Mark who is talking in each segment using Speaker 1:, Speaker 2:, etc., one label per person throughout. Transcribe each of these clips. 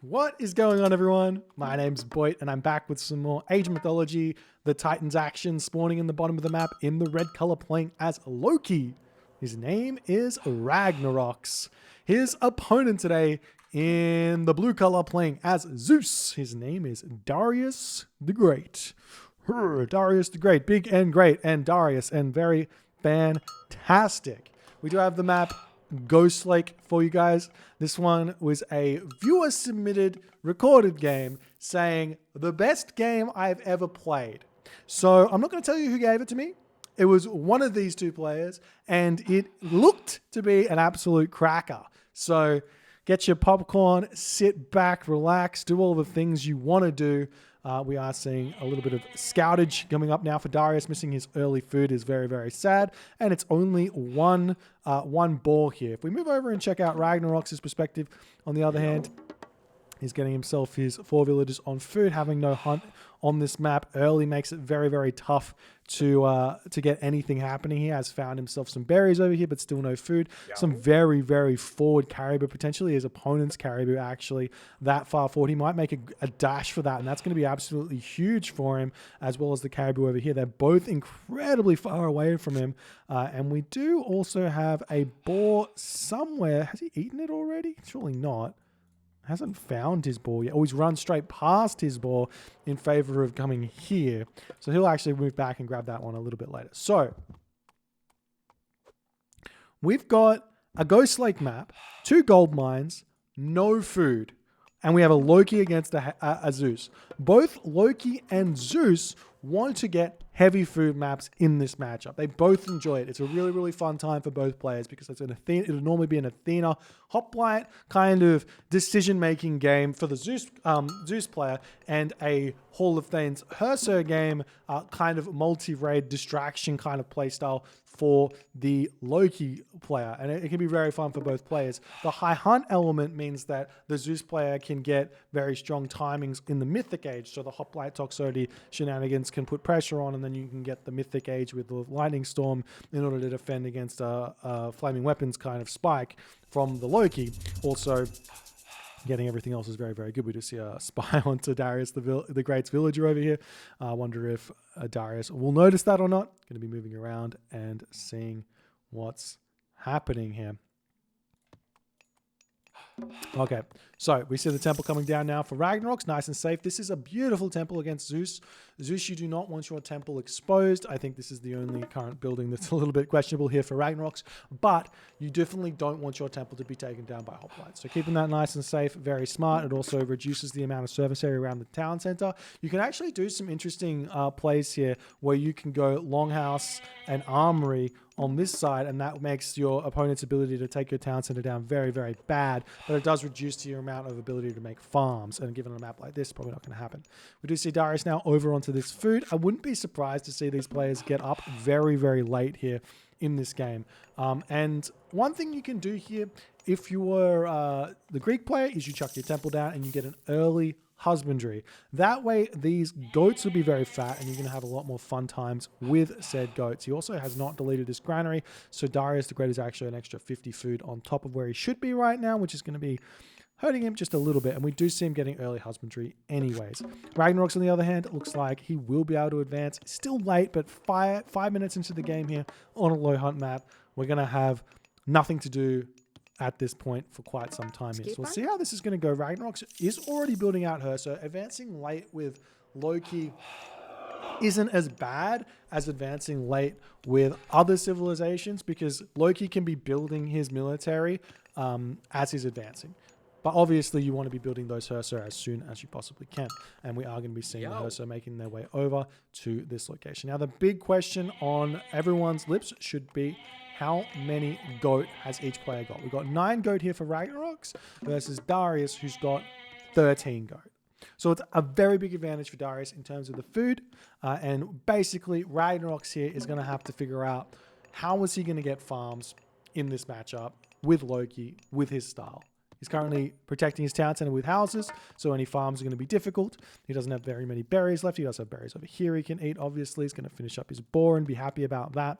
Speaker 1: What is going on, everyone? My name's Boit, and I'm back with some more Age of Mythology, the Titans action, spawning in the bottom of the map in the red color, playing as Loki. His name is Ragnerox. His opponent today in the blue color, playing as Zeus. His name is DariusTheGreat. Darius the Great, big and great, and Darius, and very fantastic. We do have the map Ghost Lake for you guys. This one was a viewer submitted recorded game saying the best game I've ever played. So I'm not going to tell you who gave it to me. It was one of these two players, and it looked to be an absolute cracker. So get your popcorn, sit back, relax, do all the things you want to do. We are seeing a little bit of scoutage coming up now for Darius. Missing his early food is very, very sad. And it's only one ball here. If we move over and check out Ragnerox's perspective, on the other hand, he's getting himself his 4 villagers on food. Having no hunt on this map early makes it very, very tough to get anything happening. He has found himself some berries over here, but still no food. Some very, very forward caribou, potentially his opponent's caribou actually that far forward. He might make a dash for that, and that's going to be absolutely huge for him, as well as the caribou over here. They're both incredibly far away from him. And we do also have a boar somewhere. Has he eaten it already? Surely not. Hasn't found his ball yet. Oh, he's run straight past his ball in favor of coming here. So he'll actually move back and grab that one a little bit later. So we've got a Ghost Lake map, 2 gold mines, no food, and we have a Loki against a Zeus. Both Loki and Zeus want to get heavy food maps in this matchup. They both enjoy it. It's a really, really fun time for both players because it's an Athena. It'll normally be an Athena hoplite kind of decision-making game for the Zeus player, and a Hall of Thanes Herser game, kind of multi-raid distraction kind of playstyle for the Loki player. And it can be very fun for both players. The high hunt element means that the Zeus player can get very strong timings in the Mythic age. So the hoplite toxicity shenanigans can put pressure on, and then you can get the Mythic age with the lightning storm in order to defend against a flaming weapons kind of spike from the Loki. Also, getting everything else is very, very good. We just see a spy onto Darius the Great's villager over here. I wonder if Darius will notice that or not. Going to be moving around and seeing what's happening here. Okay, so we see the temple coming down now for Ragnaroks, nice and safe. This is a beautiful temple against Zeus. Zeus, you do not want your temple exposed. I think this is the only current building that's a little bit questionable here for Ragnaroks, but you definitely don't want your temple to be taken down by hoplites. So keeping that nice and safe, very smart. It also reduces the amount of service area around the town center. You can actually do some interesting plays here where you can go longhouse and armory on this side, and that makes your opponent's ability to take your town center down very, very bad, but it does reduce your amount of ability to make farms, and given a map like this, probably not going to happen. We do see Darius now over onto this food. I wouldn't be surprised to see these players get up very, very late here in this game. And one thing you can do here, if you were the Greek player, is you chuck your temple down and you get an early husbandry. That way, these goats will be very fat, and you're going to have a lot more fun times with said goats. He also has not deleted his granary, so Darius the Great is actually an extra 50 food on top of where he should be right now, which is going to be hurting him just a little bit, and we do see him getting early husbandry anyways. Ragnaroks, on the other hand, it looks like he will be able to advance. Still late, but 5 minutes into the game here on a low hunt map, we're going to have nothing to do at this point for quite some time here. So we'll see how this is going to go. Ragnaroks is already building out her, so advancing late with Loki isn't as bad as advancing late with other civilizations, because Loki can be building his military as he's advancing. But obviously, you want to be building those Herser as soon as you possibly can. And we are going to be seeing the Herser making their way over to this location. Now, the big question on everyone's lips should be, how many goat has each player got? We've got 9 goat here for Ragnaroks versus Darius, who's got 13 goat. So it's a very big advantage for Darius in terms of the food. And basically, Ragnaroks here is going to have to figure out how is he going to get farms in this matchup with Loki, with his style. He's currently protecting his town center with houses, so any farms are going to be difficult. He doesn't have very many berries left. He does have berries over here he can eat, obviously. He's going to finish up his boar and be happy about that.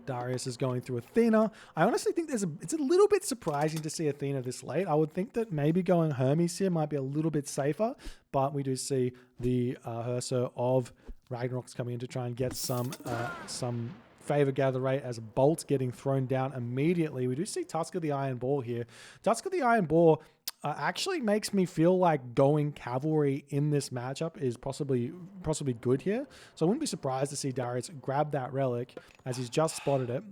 Speaker 1: Darius is going through Athena. I honestly think it's a little bit surprising to see Athena this late. I would think that maybe going Hermes here might be a little bit safer, but we do see the Hersa of Ragnaroks coming in to try and get some favor gather rate as Bolt getting thrown down immediately. We do see Tusk of the Iron Boar here. Tusk of the Iron Boar actually makes me feel like going cavalry in this matchup is possibly good here. So I wouldn't be surprised to see Darius grab that relic as he's just spotted it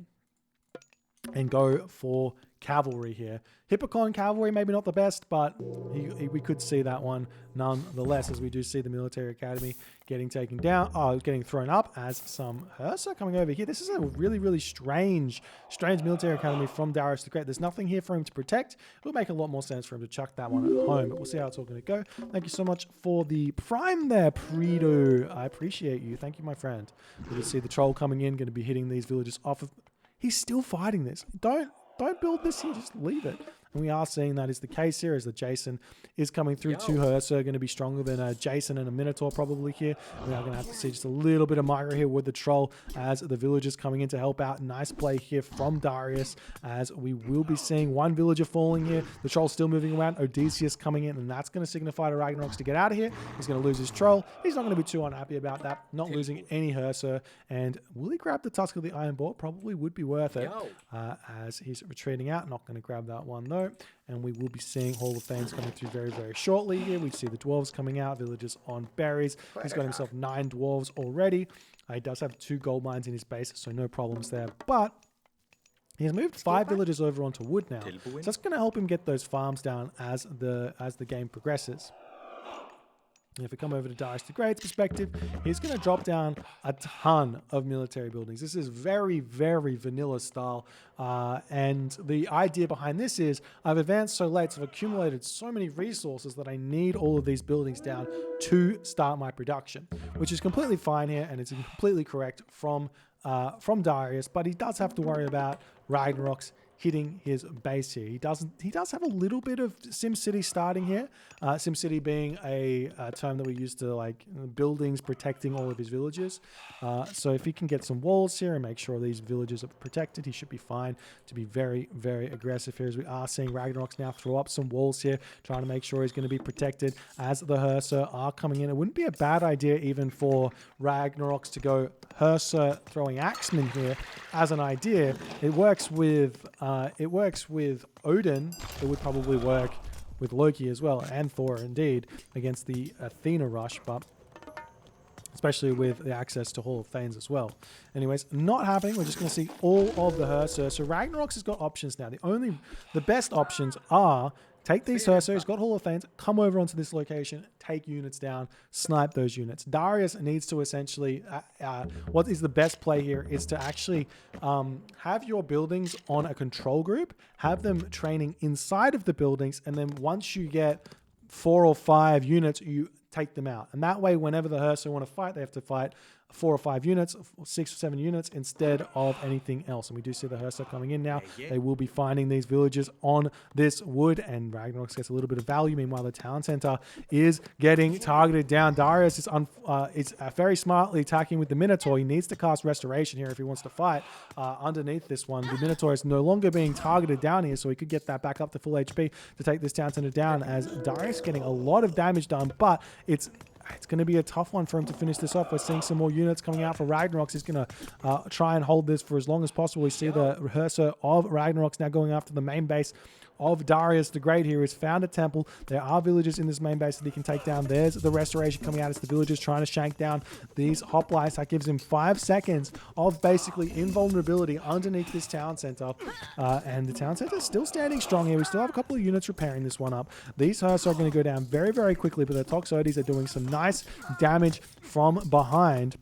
Speaker 1: and go for cavalry here. Hippocon cavalry, maybe not the best, but we could see that one nonetheless, as we do see the military academy getting taken down. Oh, getting thrown up as some Hersa coming over here. This is a really, really strange military academy from Darius the Great. There's nothing here for him to protect. It would make a lot more sense for him to chuck that one at home, but we'll see how it's all going to go. Thank you so much for the prime there, Predo. I appreciate you. Thank you, my friend. We can see the troll coming in, going to be hitting these villages off of... He's still fighting this. Don't build this here, just leave it. And we are seeing that is the case here, as the Jason is coming through to her, so going to be stronger than a Jason and a Minotaur probably here. We are going to have to see just a little bit of Myra here with the troll as the villagers coming in to help out. Nice play here from Darius, as we will be seeing one villager falling here. The troll still moving around. Odysseus coming in, and that's going to signify to Ragnarox to get out of here. He's going to lose his troll. He's not going to be too unhappy about that. Not losing any Hersa. And will he grab the Tusk of the Iron Boar? Probably would be worth it, as he's retreating out. Not going to grab that one though. And we will be seeing Hall of Fames coming through very, very shortly here. We see the dwarves coming out, villagers on berries. He's got himself 9 dwarves already. He does have 2 gold mines in his base, so no problems there. But he has moved 5 villagers over onto wood now. So that's going to help him get those farms down as the game progresses. And if we come over to Darius the Great's perspective, he's going to drop down a ton of military buildings. This is very, very vanilla style. And the idea behind this is I've advanced so late, so I've accumulated so many resources that I need all of these buildings down to start my production, which is completely fine here, and it's completely correct from Darius. But he does have to worry about Ragnaroks hitting his base here. He does have a little bit of SimCity starting here. SimCity being a term that we use to like buildings protecting all of his villages. So if he can get some walls here and make sure these villages are protected, he should be fine to be very, very aggressive here, as we are seeing Ragnaroks now throw up some walls here, trying to make sure he's going to be protected as the Hersa are coming in. It wouldn't be a bad idea even for Ragnaroks to go Hersa throwing Axemen here as an idea. It works with Odin. It would probably work with Loki as well, and Thor indeed, against the Athena rush, but especially with the access to Hall of Thanes as well. Anyways, not happening. We're just going to see all of the Hersa. So Ragnaroks has got options now. The best options are take these Hersa, he's got Hall of Thanes, come over onto this location, take units down, snipe those units. Darius needs to essentially, what is the best play here is to actually have your buildings on a control group, have them training inside of the buildings, and then once you get 4 or 5 units, you take them out. And that way, whenever the Hersa want to fight, they have to fight 4 or 5 units, 6 or 7 units instead of anything else. And we do see the Hersa coming in now. They will be finding these villages on this wood, and Ragnaroks gets a little bit of value. Meanwhile, the town center is getting targeted down. Darius is very smartly attacking with the Minotaur. He needs to cast Restoration here if he wants to fight underneath this one. The Minotaur is no longer being targeted down here, so he could get that back up to full HP to take this town center down, as Darius getting a lot of damage done, but it's going to be a tough one for him to finish this off. We're seeing some more units coming out for Ragnaroks. He's going to try and hold this for as long as possible. We see the Hersa of Ragnaroks now going after the main base of Darius the Great here. He's found a temple. There are villagers in this main base that he can take down. There's the restoration coming out as the villagers trying to shank down these hoplites. That gives him 5 seconds of basically invulnerability underneath this town center. And the town center is still standing strong here. We still have a couple of units repairing this one up. These Hersa are going to go down very, very quickly, but the Toxotes are doing some nice damage from behind.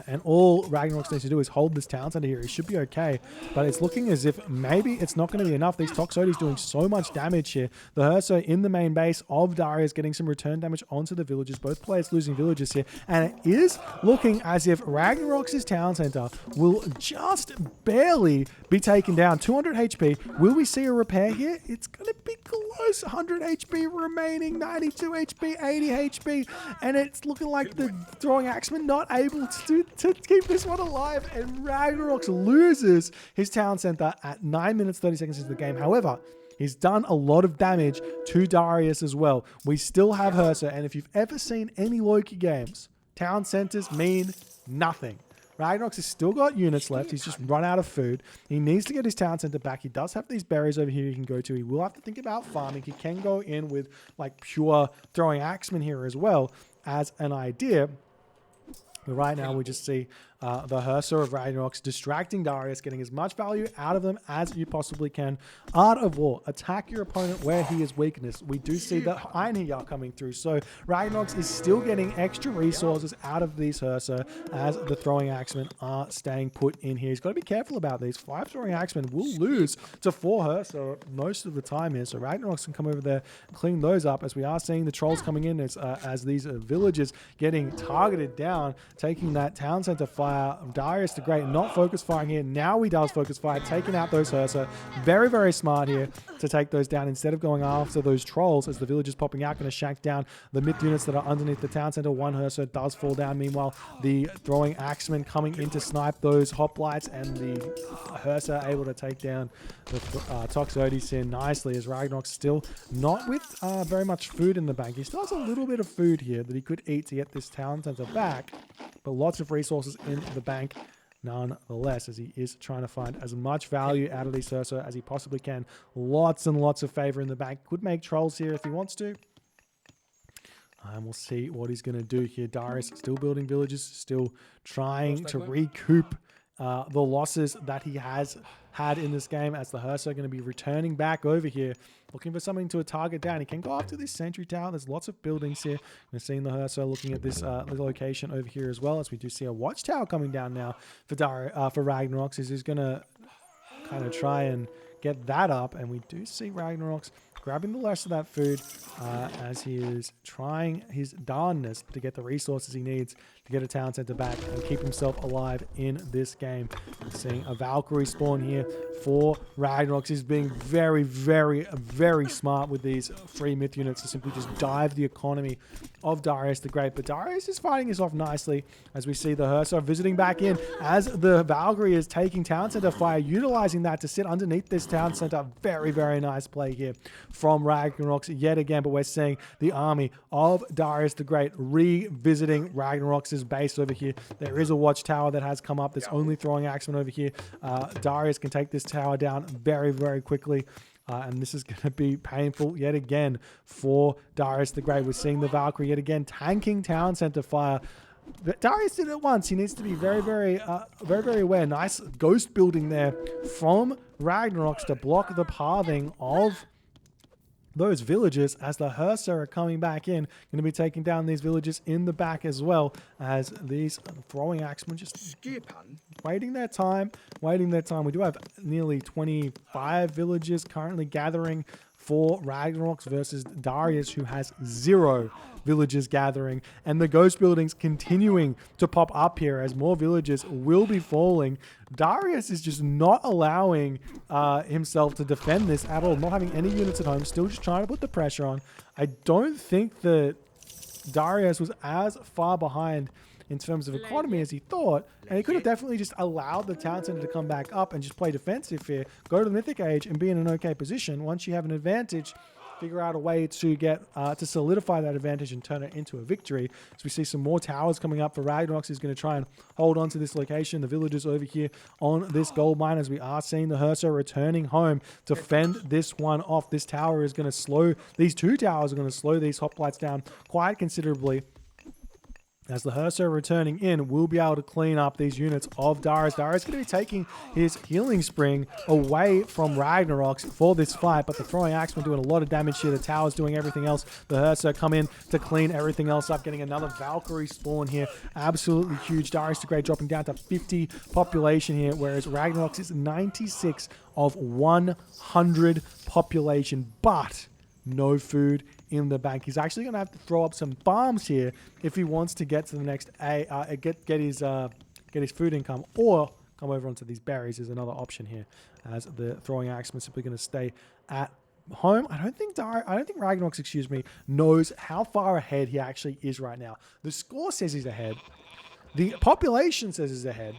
Speaker 1: And all Ragnaroks needs to do is hold this town center here. He should be okay. But it's looking as if maybe it's not going to be enough. These Toxotes doing so much damage here. The Hersa in the main base of Darius getting some return damage onto the villages. Both players losing villages here. And it is looking as if Ragnaroks' town center will just barely be taken down. 200 HP. Will we see a repair here? It's going to be close. almost 100 HP remaining, 92 HP, 80 HP, and it's looking like the throwing axeman not able to keep this one alive, and Ragnerox loses his town center at 9 minutes 30 seconds into the game. However, he's done a lot of damage to Darius as well. We still have Hersa, and if you've ever seen any Loki games, town centers mean nothing. Ragnerox has still got units left. He's just run out of food. He needs to get his town center back. He does have these berries over here he can go to. He will have to think about farming. He can go in with like pure throwing axemen here as well as an idea. But right now we just see the Hersa of Ragnerox distracting Darius, getting as much value out of them as you possibly can. Art of War, attack your opponent where he is weakness. We do see the Iron here coming through, so Ragnerox is still getting extra resources out of these Hersa as the throwing axemen are staying put in here. He's got to be careful about these. 5 throwing axemen will lose to 4 Hersa most of the time here, so Ragnerox can come over there and clean those up, as we are seeing the trolls coming in as these villagers getting targeted down, taking that town center fire. DariusTheGreat not focus firing here. Now he does focus fire, taking out those Hersa. Very, very smart here to take those down instead of going after those trolls as the villagers popping out, going to shank down the myth units that are underneath the town center. 1 Hersa does fall down. Meanwhile, the throwing axemen coming in to snipe those hoplites, and the Hersa able to take down the Toxotes here nicely, as Ragnarox still not with very much food in the bank. He still has a little bit of food here that he could eat to get this town center back, but lots of resources in the bank nonetheless, as he is trying to find as much value out of these Hersa as he possibly can. Lots and lots of favor in the bank. Could make trolls here if he wants to. And we'll see what he's going to do here. Darius still building villages, still trying to recoup the losses that he has had in this game, as the Hersa are going to be returning back over here, looking for something to target down. He can go after this sentry tower. There's lots of buildings here. We're seeing the Hersa looking at this little location over here as well, as we do see a watchtower coming down now for Ragnarox. He's going to kind of try and get that up, and we do see Ragnarox grabbing the rest of that food as he is trying his darndest to get the resources he needs to get a town center back and keep himself alive in this game. We're seeing a Valkyrie spawn here for Ragnarox. He's being very, very, very smart with these free myth units to simply just dive the economy of DariusTheGreat. But Darius is fighting this off nicely, as we see the Hersa visiting back in as the Valkyrie is taking town center fire, utilizing that to sit underneath this town center. Very, very nice play here from Ragnarox yet again, but we're seeing the army of DariusTheGreat revisiting Ragnarox's base over here. There is a watchtower that has come up. There's only throwing axemen over here. Darius can take this tower down very, very quickly. And this is going to be painful yet again for DariusTheGreat. We're seeing the Valkyrie yet again tanking town center fire. But Darius did it once. He needs to be very, very aware. Nice ghost building there from Ragnarox to block the pathing of those villagers, as the Hersa are coming back in, going to be taking down these villagers in the back as well, as these throwing axemen just waiting their time. We do have nearly 25 villagers currently gathering for Ragnarox versus Darius, who has 0 villagers gathering, and the ghost buildings continuing to pop up here as more villagers will be falling. Darius is just not allowing himself to defend this at all, not having any units at home, still just trying to put the pressure on. I don't think that Darius was as far behind in terms of economy as he thought, and he could have definitely just allowed the town center to come back up and just play defensive here, go to the Mythic Age and be in an okay position. Once you have an advantage, figure out a way to get to solidify that advantage and turn it into a victory. So we see some more towers coming up for Ragnarox. He's going to try and hold on to this location. The villagers over here on this gold mine, as we are seeing the Hersa returning home to fend this one off. This tower is going to slow, these 2 towers are going to slow these hoplites down quite considerably. As the Hersa returning in, we'll be able to clean up these units of Darius. Darius is going to be taking his healing spring away from Ragnarox for this fight, but the throwing axemen doing a lot of damage here. The tower's doing everything else. The Hersa come in to clean everything else up, getting another Valkyrie spawn here. Absolutely huge. DariusTheGreat dropping down to 50 population here, whereas Ragnarox is 96 of 100 population, but no food in the bank. He's actually going to have to throw up some bombs here if he wants to get to the next get his food income, or come over onto these berries is another option here, as the throwing axemen simply going to stay at home. I don't think Ragnerox, excuse me, knows how far ahead he actually is right now. The score says he's ahead. The population says he's ahead.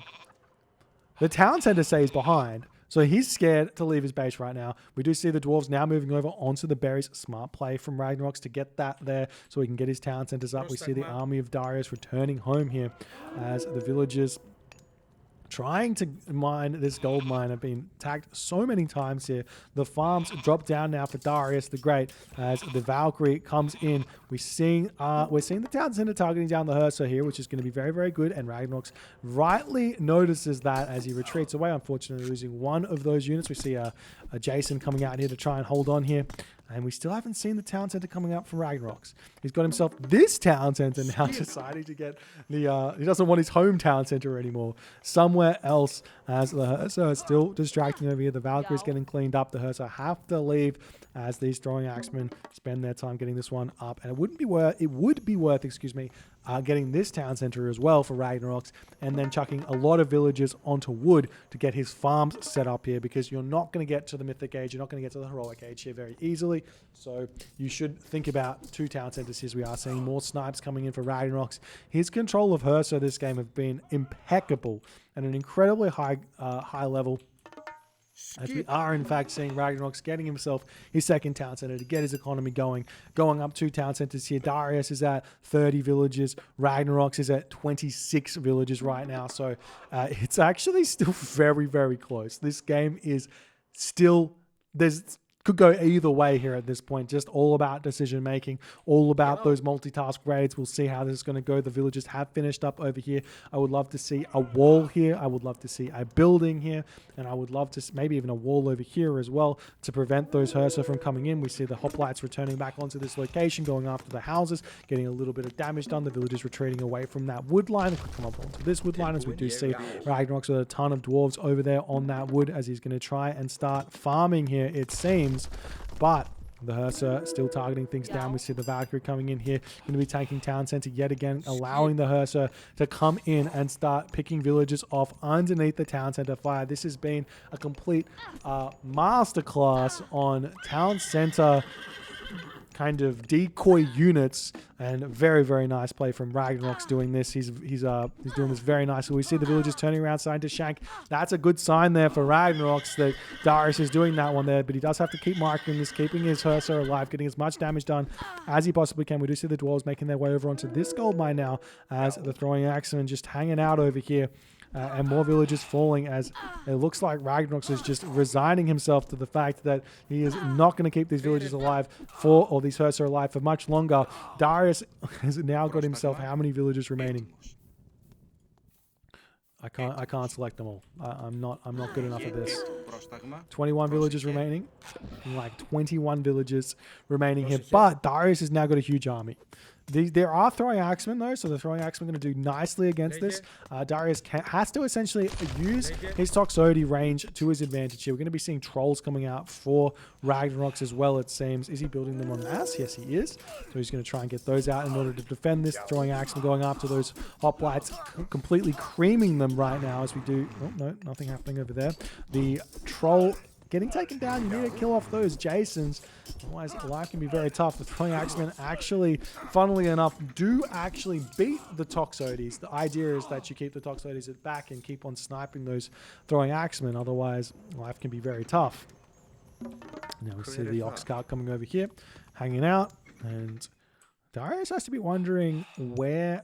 Speaker 1: The town center says he's behind. So he's scared to leave his base right now. We do see the dwarves now moving over onto the berries. Smart play from Ragnerox to get that there so he can get his town centers up. We see the army of Darius returning home here as the villagers trying to mine this gold mine have been tagged so many times here. The farms drop down now for Darius the Great as the Valkyrie comes in. We're seeing the town center targeting down the Hersa here, which is going to be very, very good. And Ragnerox rightly notices that as he retreats away, unfortunately losing one of those units. We see a Jason coming out here to try and hold on here. And we still haven't seen the town center coming up from Ragnerox. He's got himself this town center now, deciding to get the... he doesn't want his hometown center anymore. Somewhere else, as the Hersa is still distracting over here. The Valkyrie's getting cleaned up. The Hersa have to leave as these throwing axemen spend their time getting this one up. And it would be worth, excuse me, getting this town center as well for Ragnerox, and then chucking a lot of villagers onto wood to get his farms set up here, because you're not going to get to the Mythic Age, you're not going to get to the Heroic Age here very easily. So you should think about 2 town centers here. We are seeing more snipes coming in for Ragnerox. His control of Hersa this game have been impeccable and an incredibly high level. As we are, in fact, seeing Ragnerox getting himself his second town center to get his economy going up 2 town centers here. Darius is at 30 villages. Ragnerox is at 26 villages right now. So it's actually still very, very close. This game is still... could go either way here at this point. Just all about decision making, all about those multitask raids. We'll see how this is going to go. The villagers have finished up over here. I would love to see a wall here. I would love to see a building here, and I would love to maybe even a wall over here as well to prevent those Hersa from coming in. We see the hoplites returning back onto this location, going after the houses, getting a little bit of damage done. The villagers retreating away from that wood line. If we come up onto this wood line, as we do see Ragnerox with a ton of dwarves over there on that wood, as he's going to try and start farming here, it seems. But the Hersa still targeting things down. We see the Valkyrie coming in here, going to be taking town center yet again, allowing the Hersa to come in and start picking villages off underneath the town center fire. This has been a complete masterclass on town center kind of decoy units, and very, very nice play from Ragnerox doing this. He's doing this very nicely. We see the villagers turning around, starting to shank. That's a good sign there for Ragnerox that Darius is doing that one there, but he does have to keep marking this, keeping his Hersa alive, getting as much damage done as he possibly can. We do see the dwarves making their way over onto this gold mine now, as the throwing axemen just hanging out over here. And more villagers falling, as it looks like Ragnerox is just resigning himself to the fact that he is not going to keep these villagers alive or these Hersa alive for much longer. Darius has now got himself how many villagers remaining? I can't select them all. I'm not good enough at this. 21 villagers remaining. Like 21 villagers remaining here. But Darius has now got a huge army. There are throwing axemen though, so the throwing axemen are going to do nicely against this. Darius has to essentially use his Toxotes range to his advantage here. We're going to be seeing trolls coming out for Ragnaroks as well, it seems. Is he building them en masse? Yes, he is. So he's going to try and get those out in order to defend this. Throwing axemen going after those hoplites, completely creaming them right now as we do... Oh, no, nothing happening over there. The troll... getting taken down. You need to kill off those Jasons. Otherwise, life can be very tough. The throwing axemen actually, funnily enough, do actually beat the Toxotes. The idea is that you keep the Toxotes at back and keep on sniping those throwing axemen. Otherwise, life can be very tough. Now we see the ox cart coming over here, hanging out, and Darius has to be wondering where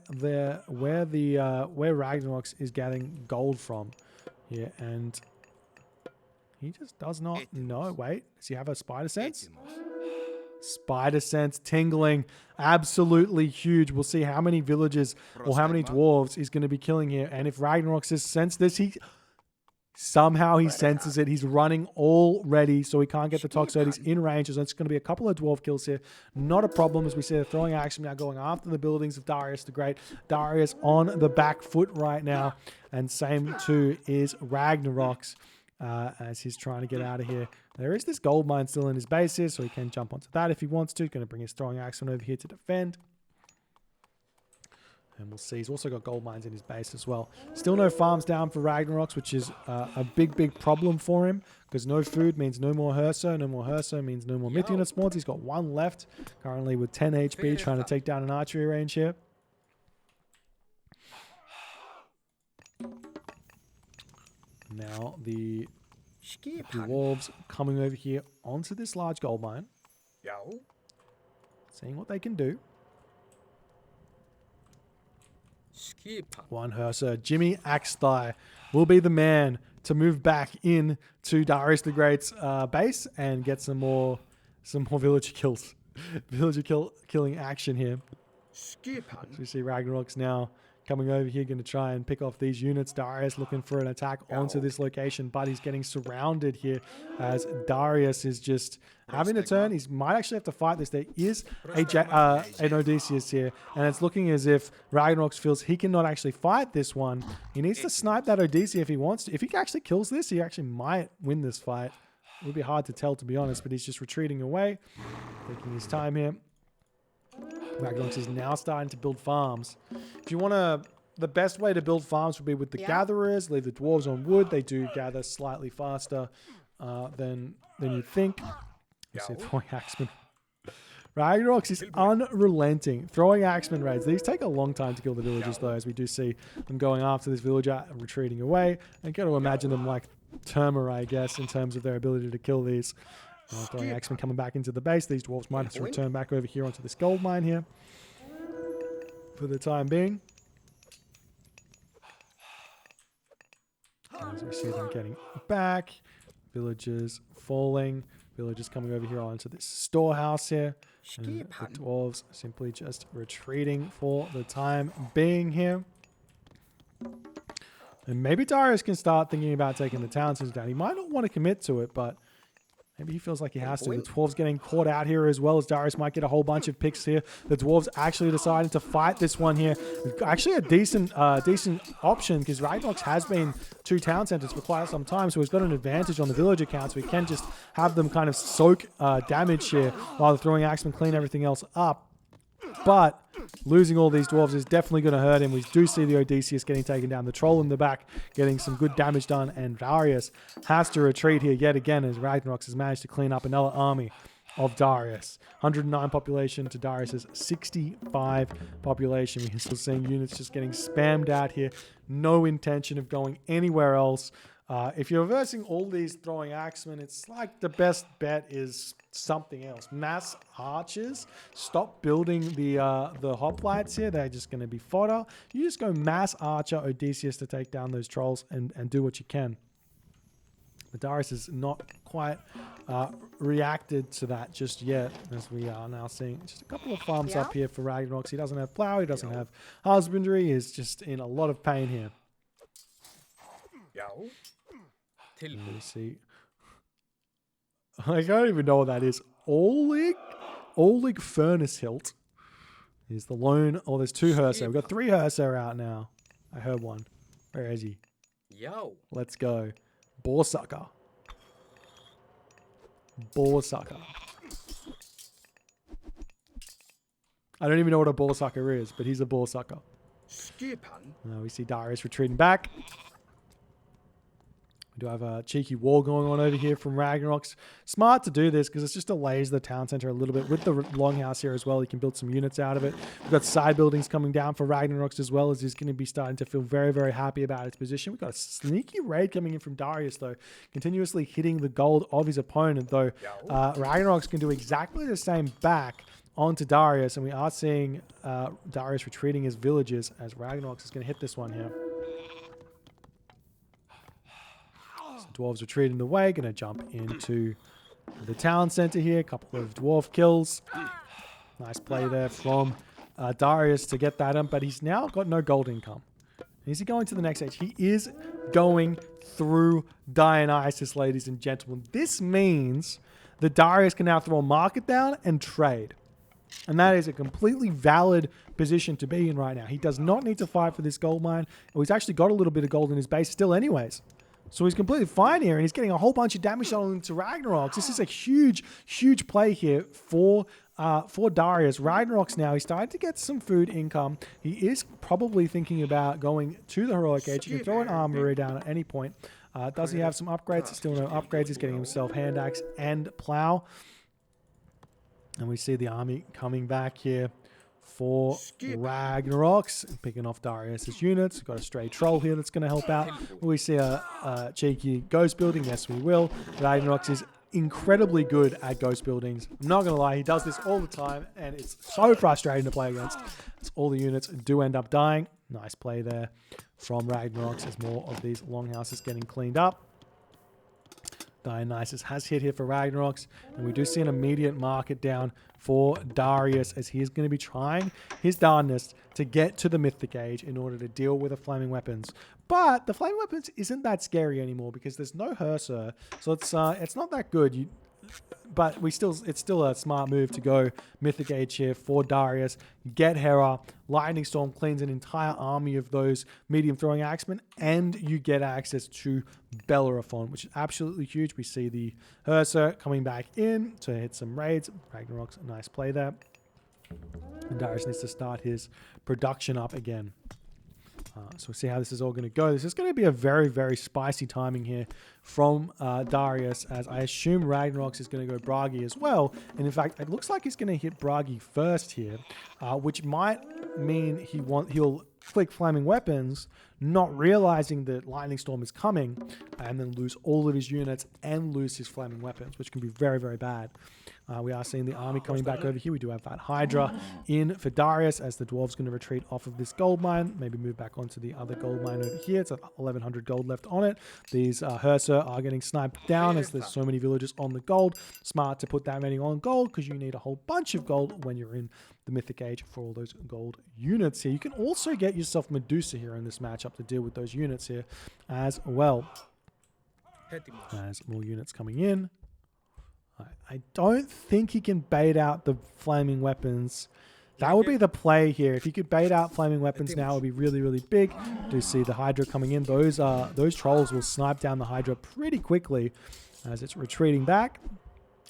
Speaker 1: Ragnarox is getting gold from here, and he just does not know. Wait, does he have a spider sense? Spider sense tingling. Absolutely huge. We'll see how many villagers or how many dwarves he's going to be killing here. And if Ragnarox has sensed this, somehow he senses it. He's running already, so he can't get the Toxotes in range. So it's going to be a couple of dwarf kills here. Not a problem, as we see the throwing action now going after the buildings of Darius the Great. Darius on the back foot right now. And same too is Ragnarox. As he's trying to get out of here. There is this gold mine still in his base here, so he can jump onto that if he wants to. Going to bring his throwing axeman over here to defend. And we'll see. He's also got gold mines in his base as well. Still no farms down for Ragnarox, which is a big problem for him. Because no food means no more Herso. No more Herso means no more Myth unit spawns. He's got 1 left. Currently with 10 HP, trying to take down an archery range here. Now the dwarves coming over here onto this large gold mine. Seeing what they can do. 1 Herso. Jimmy Axthigh will be the man to move back in to Darius the Great's base and get some more villager kills. Killing action here. So we see Ragnerox now coming over here, going to try and pick off these units. Darius looking for an attack onto this location, but he's getting surrounded here as Darius is just having a turn. He might actually have to fight this. There is an Odysseus here, and it's looking as if Ragnerox feels he cannot actually fight this one. He needs to snipe that Odysseus if he wants to. If he actually kills this, he actually might win this fight. It would be hard to tell, to be honest, but he's just retreating away, taking his time here. Ragnarox is now starting to build farms. If you want to, the best way to build farms would be with the gatherers. Leave the dwarves on wood. They do gather slightly faster than you'd think. You see throwing axemen. Ragnarox is unrelenting. Throwing axemen raids. These take a long time to kill the villagers, though, as we do see them going after this villager and retreating away. And got to imagine them like Termor, I guess, in terms of their ability to kill these. Throwing axemen coming back into the base. These dwarves might have to return back over here onto this gold mine here for the time being. As we see them getting back. Villagers falling. Villagers coming over here onto this storehouse here. And the dwarves simply just retreating for the time being here. And maybe Darius can start thinking about taking the town centers down. He might not want to commit to it, but maybe he feels like he has to. The dwarves getting caught out here as well, as Darius might get a whole bunch of picks here. The dwarves actually deciding to fight this one here. Actually a decent option, because Ragnerox has been 2 town centers for quite some time, so he's got an advantage on the villager count, so he can just have them kind of soak damage here while the throwing axemen clean everything else up. But losing all these dwarves is definitely going to hurt him. We do see the Odysseus getting taken down. The troll in the back getting some good damage done. And Darius has to retreat here yet again as Ragnerox has managed to clean up another army of Darius. 109 population to Darius's 65 population. We're still seeing units just getting spammed out here. No intention of going anywhere else. If you're reversing all these throwing axemen, it's like the best bet is something else. Mass archers. Stop building the hoplites here. They're just going to be fodder. You just go mass archer Odysseus to take down those trolls and do what you can. But Darius has not quite reacted to that just yet, as we are now seeing just a couple of farms up here for Ragnarox. He doesn't have plow. He doesn't have husbandry. He's just in a lot of pain here. Let me see. I don't even know what that is. Olig Furnace Hilt is the lone. Oh, there's 2 Herso. We've got 3 Herso out now. I heard one. Where is he? Let's go. Boarsucker. Boarsucker. I don't even know what a Boarsucker is, but he's a Boarsucker. Now we see Darius retreating back. We do have a cheeky wall going on over here from Ragnarox. Smart to do this because it just delays the town center a little bit. With the longhouse here as well, you can build some units out of it. We've got side buildings coming down for Ragnarox as well, as he's going to be starting to feel very, very happy about his position. We've got a sneaky raid coming in from Darius, though, continuously hitting the gold of his opponent, though. Ragnarox can do exactly the same back onto Darius, and we are seeing Darius retreating his villagers as Ragnarox is going to hit this one here. Dwarves retreating away, going to jump into the town center here. A couple of dwarf kills. Nice play there from Darius to get that in, but he's now got no gold income. Is he going to the next stage? He is going through Dionysus, ladies and gentlemen. This means that Darius can now throw a market down and trade. And that is a completely valid position to be in right now. He does not need to fight for this gold mine. Well, he's actually got a little bit of gold in his base still anyways. So he's completely fine here, and he's getting a whole bunch of damage done into Ragnaroks. This is a huge, huge play here for Darius. Ragnaroks now, he's starting to get some food income. He is probably thinking about going to the Heroic Age. He can throw an armory down at any point. Does he have some upgrades? Still no upgrades. He's getting himself hand axe and plow. And we see the army coming back here for Ragnaroks, picking off Darius's units. We've got a stray troll here that's going to help out. Will we see a cheeky ghost building? Yes, we will. Ragnaroks is incredibly good at ghost buildings. I'm not going to lie, he does this all the time, and it's so frustrating to play against. As all the units do end up dying. Nice play there from Ragnaroks as more of these longhouses getting cleaned up. Dionysus has hit here for Ragnaroks, and we do see an immediate market down for Darius as he is going to be trying his darndest to get to the Mythic Age in order to deal with the flaming weapons. But the flaming weapons isn't that scary anymore because there's no Herser, so it's not that good. But it's still a smart move to go Mythic Age here for Darius. Get Hera. Lightning Storm cleans an entire army of those medium throwing axemen, and you get access to Bellerophon, which is absolutely huge. We see the Herser coming back in to hit some raids. Ragnarok's a nice play there. And Darius needs to start his production up again. So we'll see how this is all going to go. This is going to be a very, very spicy timing here from Darius, as I assume Ragnaroks is going to go Bragi as well. And in fact, it looks like he's going to hit Bragi first here, which might mean he'll click Flaming Weapons, not realizing that Lightning Storm is coming, and then lose all of his units and lose his Flaming Weapons, which can be very, very bad. We are seeing the army coming back over here. We do have that Hydra in for Darius as the dwarves going to retreat off of this gold mine. Maybe move back onto the other gold mine over here. It's 1,100 gold left on it. These Herser are getting sniped down as there's so many villagers on the gold. Smart to put that many on gold because you need a whole bunch of gold when you're in the Mythic Age for all those gold units here. You can also get yourself Medusa here in this matchup to deal with those units here as well. As more units coming in. I don't think he can bait out the flaming weapons. That would be the play here. If he could bait out flaming weapons now, it would be really, really big. Do see the Hydra coming in. Those trolls will snipe down the Hydra pretty quickly as it's retreating back.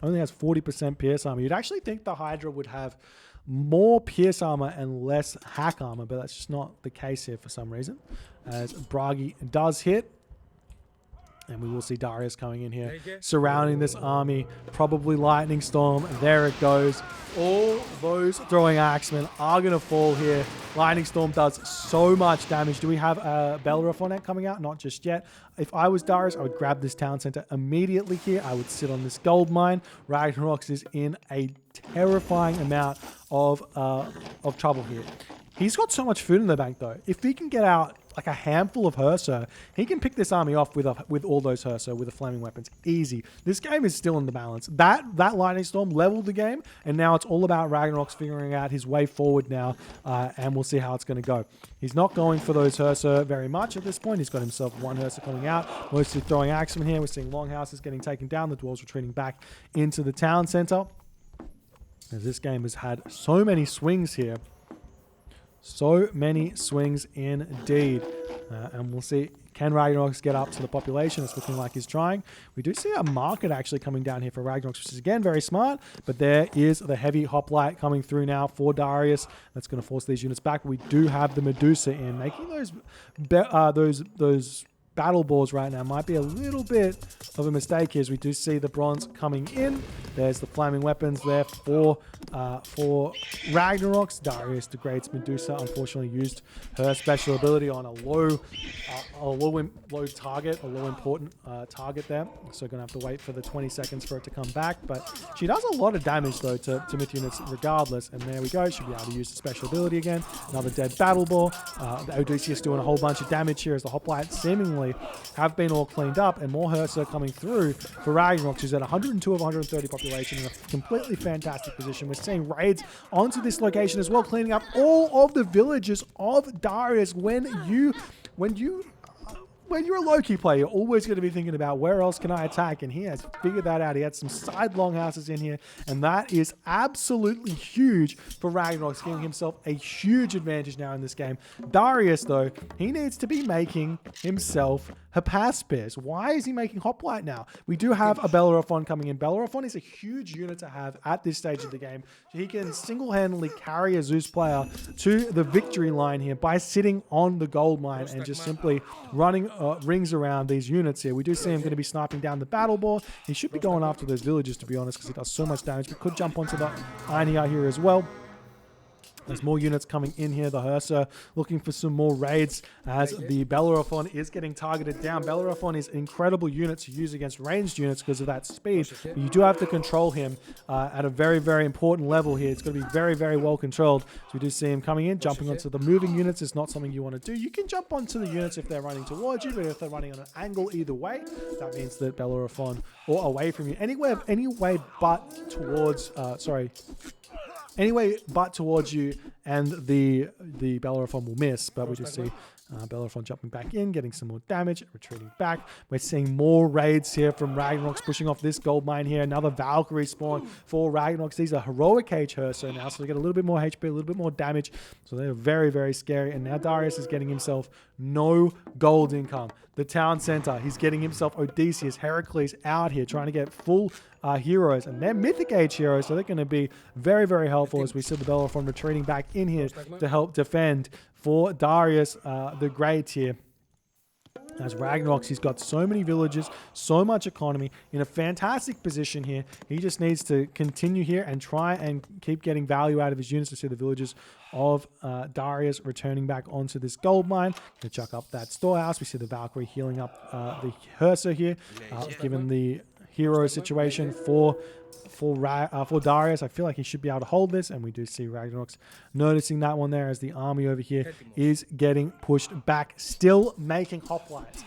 Speaker 1: Only has 40% pierce armor. You'd actually think the Hydra would have more pierce armor and less hack armor, but that's just not the case here for some reason. As Bragi does hit. And we will see Darius coming in here, surrounding this army. Probably Lightning Storm. There it goes. All those throwing axemen are going to fall here. Lightning Storm does so much damage. Do we have a Bellerophon coming out? Not just yet. If I was Darius, I would grab this town center immediately here. I would sit on this gold mine. Ragnaroks is in a terrifying amount of trouble here. He's got so much food in the bank, though. If he can get out like a handful of Herser, he can pick this army off with all those Herser with the flaming weapons. Easy. This game is still in the balance. That Lightning Storm leveled the game, and now it's all about Ragnaroks figuring out his way forward now, and we'll see how it's going to go. He's not going for those Herser very much at this point. He's got himself one Herser coming out, mostly throwing axemen here. We're seeing longhouses getting taken down, the dwarves retreating back into the town center. As this game has had so many swings here. So many swings indeed. And we'll see, can Ragnaroks get up to the population? It's looking like he's trying. We do see a market actually coming down here for Ragnaroks, which is again very smart. But there is the heavy hoplite coming through now for Darius. That's going to force these units back. We do have the Medusa in. Making those battle balls right now might be a little bit of a mistake here, as we do see the bronze coming in. There's the flaming weapons there for Ragnaroks. DariusTheGreat's Medusa unfortunately used her special ability on a low target, a low important target there. So gonna have to wait for the 20 seconds for it to come back. But she does a lot of damage though to myth units regardless. And there we go. She'll be able to use the special ability again. Another dead battle ball. The Odysseus doing a whole bunch of damage here as the hoplite seemingly have been all cleaned up, and more Herser coming through for Ragnarok, who's at 102 of 130 population in a completely fantastic position. We're seeing raids onto this location as well, cleaning up all of the villages of Darius. When you when you're a Loki player, you're always going to be thinking about where else can I attack, and he has figured that out. He had some side longhouses in here, and that is absolutely huge for Ragnerox, giving himself a huge advantage now in this game. Darius, though, he needs to be making himself Hypaspis. Why is he making Hoplite now? We do have a Bellerophon coming in. Bellerophon is a huge unit to have at this stage of the game. He can single-handedly carry a Zeus player to the victory line here by sitting on the gold mine and just simply running rings around these units here. We do see him going to be sniping down the battle board. He should be going after those villagers, to be honest, because he does so much damage. We could jump onto the Einhia here as well. There's more units coming in here. The Hursa looking for some more raids as the Bellerophon is getting targeted down. Bellerophon is an incredible unit to use against ranged units because of that speed. But you do have to control him at a very, very important level here. It's going to be very, very well controlled. So we do see him coming in, jumping onto the moving units. It's not something you want to do. You can jump onto the units if they're running towards you, but if they're running on an angle either way, that means that Bellerophon or away from you, any way but towards, anyway, but towards you, and the Bellerophon will miss. But we just see Bellerophon jumping back in, getting some more damage, retreating back. We're seeing more raids here from Ragnarox, pushing off this gold mine here. Another Valkyrie spawn for Ragnarox. These are heroic H Hurso now, so they get a little bit more HP, a little bit more damage. So they're very, very scary. And now Darius is getting himself no gold income. The town center, he's getting himself Odysseus, Heracles out here, trying to get full heroes, and they're Mythic Age heroes, so they're going to be very, very helpful as we see the Bellerophon retreating back in here to help defend for Darius the Great here. As Ragnarox, he's got so many villages, so much economy, in a fantastic position here. He just needs to continue here and try and keep getting value out of his units to see the villages of Darius returning back onto this gold mine. Gonna chuck up that storehouse. We see the Valkyrie healing up the Hursa here, given the hero situation for Darius. I feel like he should be able to hold this, and we do see Ragnarox noticing that one there as the army over here is getting pushed back, still making hoplites.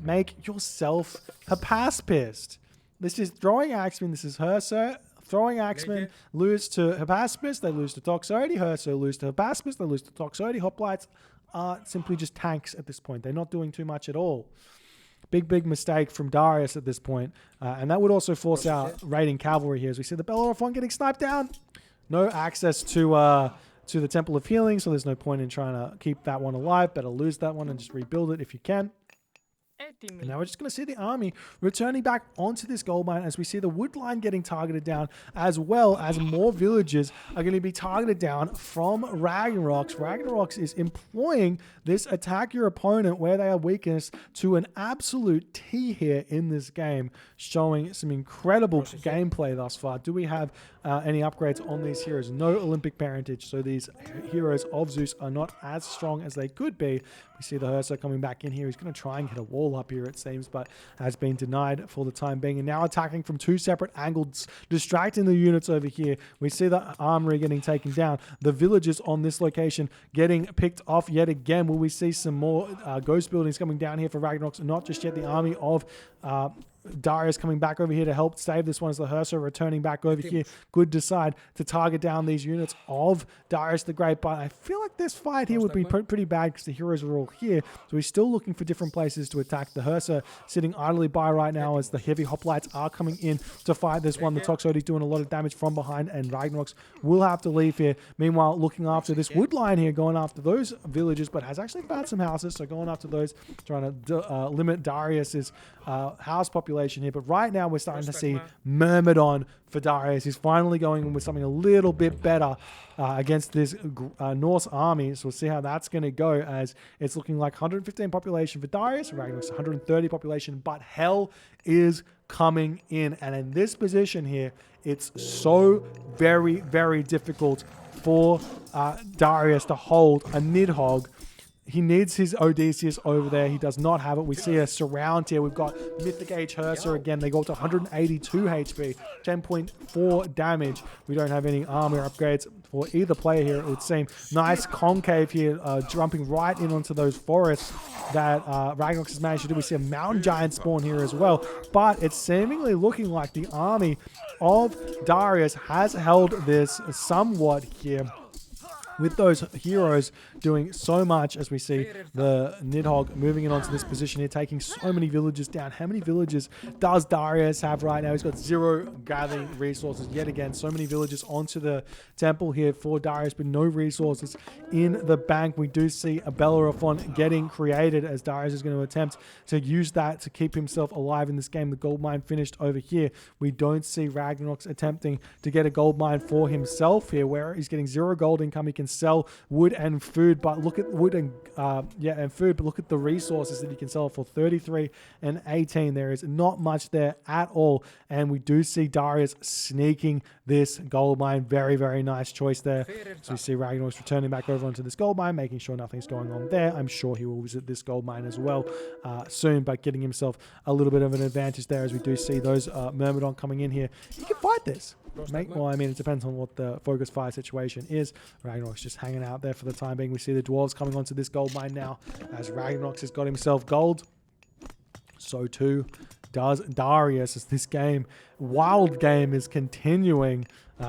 Speaker 1: Make yourself Hypaspis. This is throwing Axeman. This is Hursa. Throwing Axeman lose to Hypaspis. They lose to Toxotes. Hursa lose to Hypaspis. They lose to Toxotes. Hoplites are simply just tanks at this point. They're not doing too much at all. Big mistake from Darius at this point. And that would also force out raiding cavalry here as we see the Bellerophon getting sniped down. No access to the Temple of Healing, so there's no point in trying to keep that one alive. Better lose that one and just rebuild it if you can. And now we're just going to see the army returning back onto this gold mine as we see the wood line getting targeted down, as well as more villages are going to be targeted down from Ragnerox. Ragnerox is employing this attack your opponent where they are weakest to an absolute T here in this game, showing some incredible gameplay thus far. Do we have any upgrades on these heroes? No Olympic parentage, so these heroes of Zeus are not as strong as they could be. We see the Hursa coming back in here. He's going to try and get a wall up here, it seems, but has been denied for the time being. And now attacking from two separate angles, distracting the units over here. We see the armory getting taken down. The villagers on this location getting picked off yet again. Will we see some more ghost buildings coming down here for Ragnarox? Not just yet. The army of Darius coming back over here to help save this one as the Hursa returning back over here. Could decide to target down these units of Darius the Great, but I feel like this fight here would be pretty bad because the heroes are all here. So he's still looking for different places to attack. The Hursa sitting idly by right now as the heavy hoplites are coming in to fight this one. The Toxotes doing a lot of damage from behind, and Ragnarox will have to leave here. Meanwhile, looking after this wood line here, going after those villages, but has actually found some houses, so going after those, trying to limit Darius's house population here. But right now we're starting to see Myrmidon for Darius. He's finally going with something a little bit better against this Norse army. So we'll see how that's going to go, as it's looking like 115 population for Darius, Ragnarok's 130 population, but hell is coming in. And in this position here, it's so very, very difficult for Darius to hold a Nidhogg. He needs his Odysseus over there. He does not have it. We see a surround here. We've got Mythic Age Hursa again. They go up to 182 HP, 10.4 damage. We don't have any armor upgrades for either player here, it would seem. Nice concave here, jumping right in onto those forests that Ragnarox has managed to do. We see a mountain giant spawn here as well. But it's seemingly looking like the army of Darius has held this somewhat here. with those heroes doing so much, as we see the Nidhogg moving in onto this position here, taking so many villages down. How many villages does Darius have right now? He's got 0 gathering resources yet again. So many villages onto the temple here for Darius, but no resources in the bank. We do see a Bellerophon getting created as Darius is going to attempt to use that to keep himself alive in this game. The gold mine finished over here. We don't see Ragnerox attempting to get a gold mine for himself here, where he's getting 0 gold income. He can sell wood and food, but look at wood and food, but look at the resources that he can sell for 33 and 18. There is not much there at all, and we do see Darius sneaking this gold mine. Very, very nice choice there. So we see Ragnarox returning back over onto this gold mine, making sure nothing's going on there. I'm sure he will visit this gold mine as well soon, but getting himself a little bit of an advantage there, as we do see those Myrmidon coming in here. He can fight this. Well, I mean, it depends on what the focus fire situation is. Ragnarox just hanging out there for the time being. We see the dwarves coming onto this gold mine now, as Ragnarox has got himself gold. So too does Darius, as this wild game is continuing.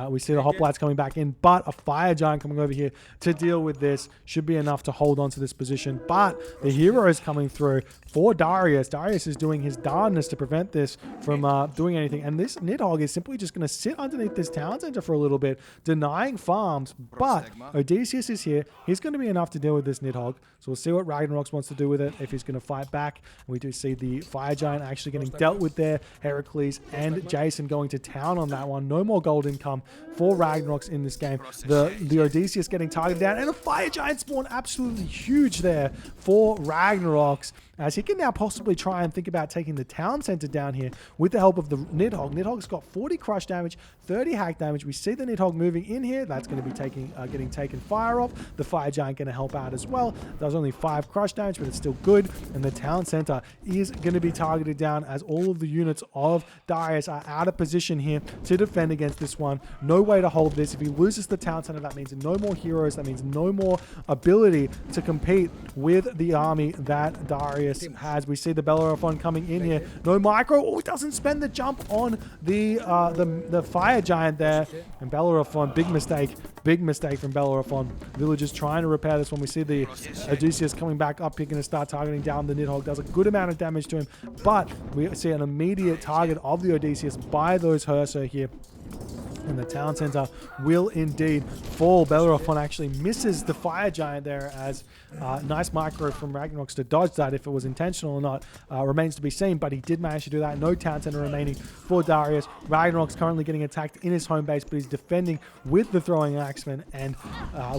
Speaker 1: We see the hoplites coming back in, but a fire giant coming over here to deal with this should be enough to hold on to this position. But the hero is coming through for Darius. Darius is doing his darndest to prevent this from doing anything. And this Nidhogg is simply just going to sit underneath this town center for a little bit, denying farms. But Odysseus is here. He's going to be enough to deal with this Nidhogg. So we'll see what Ragnarox wants to do with it, if he's going to fight back. We do see the fire giant actually getting dealt with there. Heracles and Jason going to town on that one. No more gold income for Ragnarox in this game. The Odysseus getting targeted down, and a fire giant spawn absolutely huge there for Ragnarox, as he can now possibly try and think about taking the town center down here with the help of the Nidhogg. Nidhogg's got 40 crush damage, 30 hack damage. We see the Nidhogg moving in here. That's going to be getting taken fire off. The fire giant going to help out as well. That was only 5 crush damage, but it's still good. And the town center is going to be targeted down, as all of the units of Darius are out of position here to defend against this one. No way to hold this. If he loses the town center, that means no more heroes. That means no more ability to compete with the army that Darius has. We see the Bellerophon coming in here. No micro. Oh, he doesn't spend the jump on the fire giant there. And Bellerophon, big mistake from Bellerophon. Villagers trying to repair this one. We see the Odysseus coming back up. He's going to start targeting down the Nidhogg. Does a good amount of damage to him, but we see an immediate target of the Odysseus by those Herser here. And the town center will indeed fall. Bellerophon actually misses the fire giant there, as nice micro from Ragnarox to dodge that. If it was intentional or not remains to be seen, but he did manage to do that. No town center remaining for Darius. Ragnarox currently getting attacked in his home base, but he's defending with the throwing axeman, and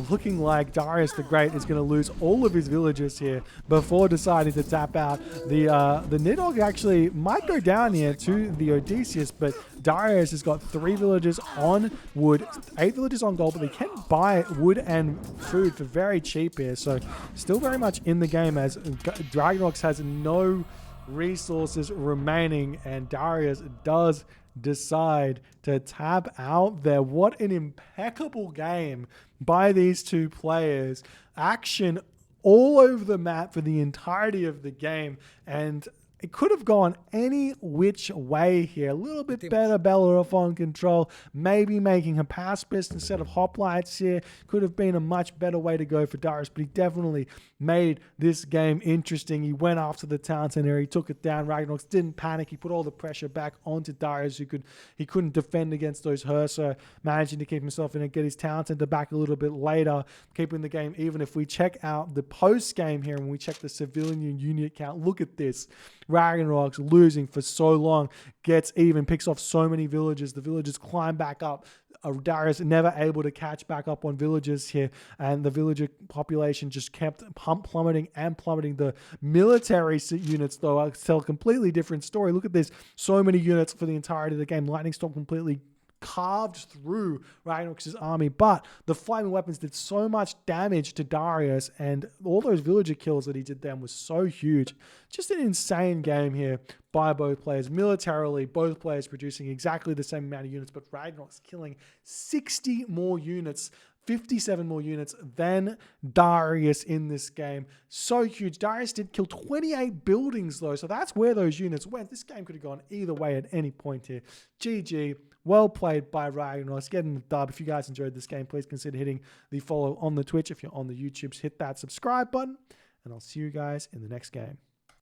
Speaker 1: looking like Darius the Great is going to lose all of his villagers here before deciding to tap out. The Nidhogg actually might go down here to the Odysseus, but Darius has got 3 villagers on wood, 8 villagers on gold, but they can buy wood and food for very cheap here. So still very much in the game, as Ragnarox has no resources remaining, and Darius does decide to tap out there. What an impeccable game by these two players. Action all over the map for the entirety of the game, and it could have gone any which way here. A little bit better Bellerophon control, maybe making a pacifist instead of hoplites here. Could have been a much better way to go for Darius, but he definitely made this game interesting. He went after the town center, he took it down. Ragnarox didn't panic. He put all the pressure back onto Darius, he couldn't defend against those Herser, managing to keep himself in and get his town center back a little bit later, keeping the game even. If we check out the post game here and we check the civilian unit count, look at this. Ragnarox losing for so long, gets even, picks off so many villagers. The villagers climb back up. Darius never able to catch back up on villagers here, and the villager population just kept plummeting and plummeting. The military units, though, tell a completely different story. Look at this. So many units for the entirety of the game. Lightning Storm completely carved through Ragnarox's army, but the flaming weapons did so much damage to Darius, and all those villager kills that he did then was so huge. Just an insane game here by both players. Militarily, both players producing exactly the same amount of units, but Ragnarox killing 60 more units, 57 more units than Darius in this game. So huge. Darius did kill 28 buildings though, so that's where those units went. This game could have gone either way at any point here. GG. Well played by Ragnerox, getting the dub. If you guys enjoyed this game, please consider hitting the follow on the Twitch. If you're on the YouTubes, hit that subscribe button, and I'll see you guys in the next game.